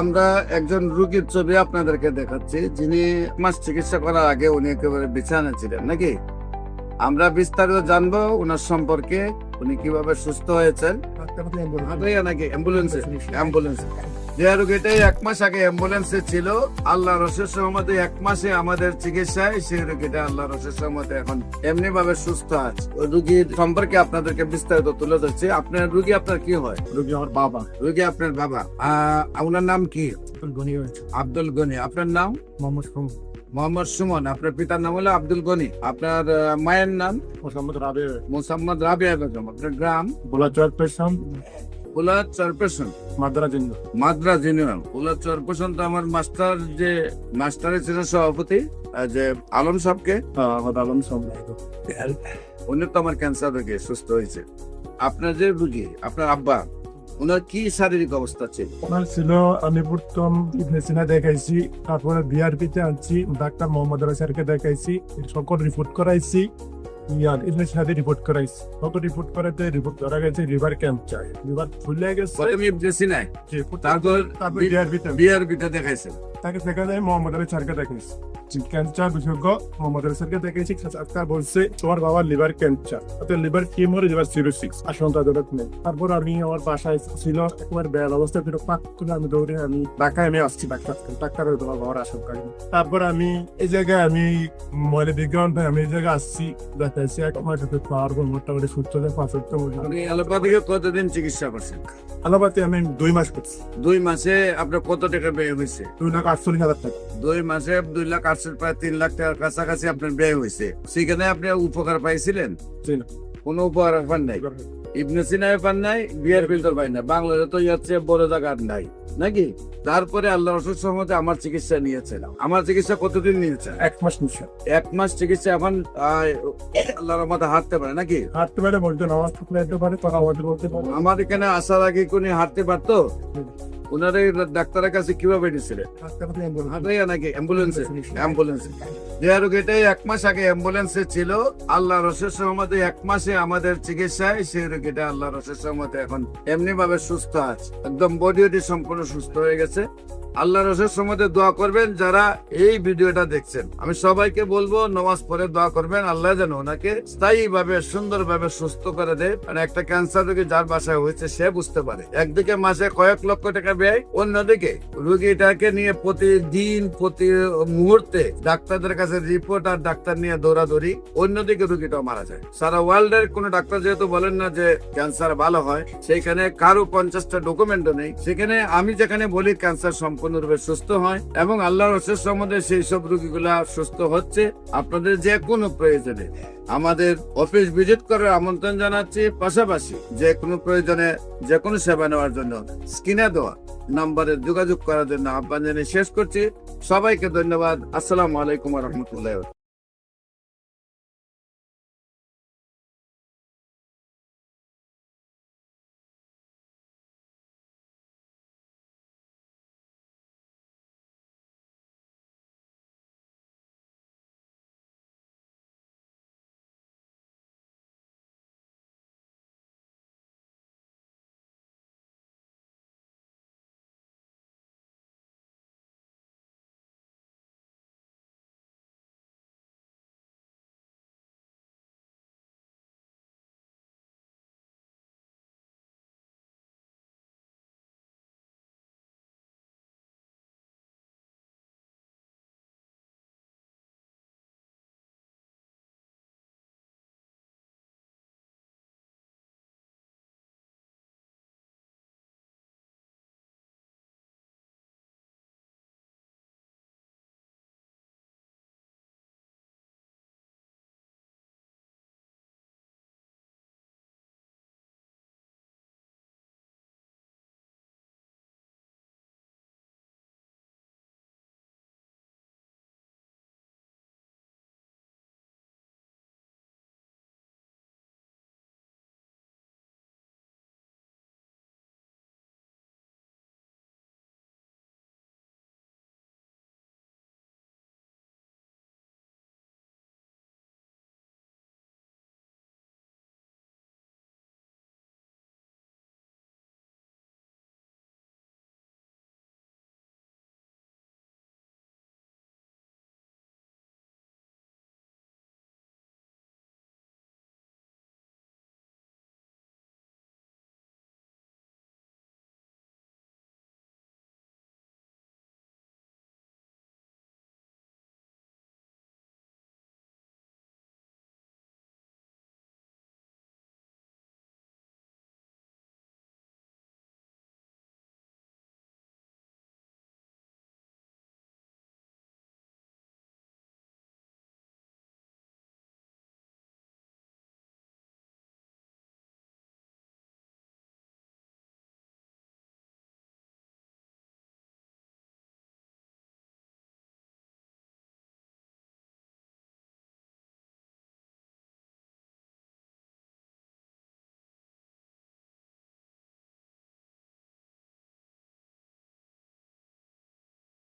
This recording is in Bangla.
আমরা একজন রোগীর ছবি আপনাদেরকে দেখাচ্ছি, যিনি মাস চিকিৎসা করার আগে উনি একেবারে বিছানা ছিলেন নাকি। আমরা বিস্তারিত জানবো ওনার সম্পর্কে, উনি কিভাবে সুস্থ হয়েছেন। নাকি অ্যাম্বুলেন্সে যে রোগীটাই 1 মাস আগে অ্যাম্বুলেন্সে ছিল, আল্লাহ রসের সহমতে 1 মাসে আমাদের চিকিৎসায় সেই রোগীটা আল্লাহ রসের সহমতে এখন এমনি ভাবে সুস্থ আছে। ওই রোগীর সম্পর্কে আপনাদেরকে বিস্তারিত তুলে ধরছি। আপনার রোগী আপনার কি হয়? রোগী আমার বাবা। রোগী আপনার বাবা। ওনার নাম কি? আব্দুল গনি। আপনার নাম? মোহাম্মদ সুমন। আপনার পিতার নাম হলো আব্দুল গনি। আপনার মায়ের নাম? মোসাম্মদ রাবিয়া বেগম। আপনার গ্রাম? বুলার চরপেশন, মাদ্রাজ ইউনিয়ন। বুলার চরপেশন তো আমার মাস্টারের ছিলেন সভাপতি যে আলম সাহেবকে। উনি তো আমার ক্যান্সার রোগে সুস্থ হয়েছে। আপনার যে রোগী, আপনার আব্বা, ওনার কি শারীরিক অবস্থা ছিল? ওনার ছিল, আমি প্রথম ইবনে সিনা দেখাইছি, তারপরে বিআরপিতে আনছি, ডাক্তার মোহাম্মদ আলী স্যারকে দেখাইছি, সকল রিপোর্ট করাইছি, ইবনে সিনাতে রিপোর্ট করাইছি। সকল রিপোর্ট করাতে রিপোর্ট ধরা গেছে লিভার ক্যান্সার, লিভার ফুলে গেছে। প্রথমে ইবনে সিনায়, তারপর বিআরপিতে দেখাইছেন। তাকে দেখা যায় মোহাম্মদ আলী স্যারকে দেখাইছি, ক্যান্সার বিশেষজ্ঞ মোহাম্মদ আলী স্যারকে দেখাইছি। ডাক্তার বলছে তোমার বাবার liver cancer, liver tumour, liver cirrhosis, আশঙ্কাজনক নেই। তারপর আমি আমার বাসায় ছিল, একবার বেয়াল অবস্থা ছিল, পাক করে আমি দৌড়ে আমি ঢাকায় আমি আসছি ডাক্তারের তোমার বাবার আশঙ্কা। তারপর আমি এই জায়গায় আমি ময়লা বিজ্ঞান আমি এই জায়গায় আসছি, দেখাইছি এক মাস পাওয়ার পর মোটামুটি সুস্থ হয়ে 5 অ্যালোপ্যাথিকে কতদিন চিকিৎসা করছেন? আলোপাতি আমি 2 মাস করছি। 2 মাসে আপনার কত টাকা ব্যয় হয়েছে? 2,48,000 টাকা। 2 মাসে 2,80,000, প্রায় 3 লাখ টাকার কাছাকাছি আপনার ব্যয় হয়েছে। সেখানে আপনি উপকার পাইছিলেন? কোনো উপকার পান নাই? ইবনে সিনায় পান নাই, বিআরপি তো পাই না, বাংলাদেশে তো যাচ্ছে বড় জায়গা নাই নাকি। তারপরে আল্লাহ রসুল সহমতে আমার চিকিৎসা নিয়েছিলাম। আমার চিকিৎসা কতদিন নিয়েছে? 1 মাস নিয়েছে। 1 মাস চিকিৎসা। এখন আল্লাহর রহমতে হাঁটতে পারে নাকি? হাঁটতে পারে, বলতে নামাজ পড়তে পারে, কথা বলতে পারে। আমার এখানে আসার আগে কোন হাঁটতে পারতো? ওনার ডাক্তারের কাছে কিভাবে নিয়েছিলেন? নাকি অ্যাম্বুলেন্সে যে রোগীটাই 1 মাস আগে অ্যাম্বুলেন্সে ছিল, আল্লাহ রসের সহমতে 1 মাসে আমাদের চিকিৎসায় সেই রোগীটা আল্লাহ রসের সহমতে এখন এমনি ভাবে সুস্থ আছে, একদম বডি সম্পূর্ণ সুস্থ হয়ে গেছে। আল্লাহ রসের সহমতে দোয়া করবেন যারা এই ভিডিওটা দেখছেন। আমি সবাইকে বলবো নামাজ পড়ে দোয়া করবেন, আল্লাহ যেন ওনাকে স্থায়ী ভাবে সুন্দর ভাবে সুস্থ করে দেয়। মানে একটা ক্যান্সার রোগী যার বাসায় হয়েছে সে বুঝতে পারে, একদিকে মাসে কয়েক লক্ষ টাকা ব্যয়, অন্যদিকে রোগীটাকে নিয়ে প্রতিদিন প্রতি মুহূর্তে ডাক্তারদের কাছে রিপোর্ট আর ডাক্তার নিয়ে দৌড়াদৌড়ি, অন্যদিকে রোগীটাও মারা যায়। সারা ওয়ার্ল্ডের কোন ডাক্তার যেহেতু বলেন না যে ক্যান্সার ভালো হয়, সেইখানে কারো 50টা ডকুমেন্টও নেই। সেখানে আমি যেখানে বলি ক্যান্সার সম্পূর্ণরূপে সুস্থ হয় এবং আল্লাহর রসের সম্বন্ধে সেই সব রোগীগুলা সুস্থ হচ্ছে। আপনাদের যে কোনো প্রয়োজনে আমাদের অফিস ভিজিট করার আমন্ত্রণ জানাচ্ছি। পাশাপাশি যে কোনো প্রয়োজনে যে কোনো সেবা নেওয়ার জন্য স্ক্রিনে দেওয়া নাম্বারে যোগাযোগ করার জন্য আহ্বান জানিয়ে শেষ করছি। সবাইকে ধন্যবাদ। আসসালামু আলাইকুম ওয়া রাহমাতুল্লাহি।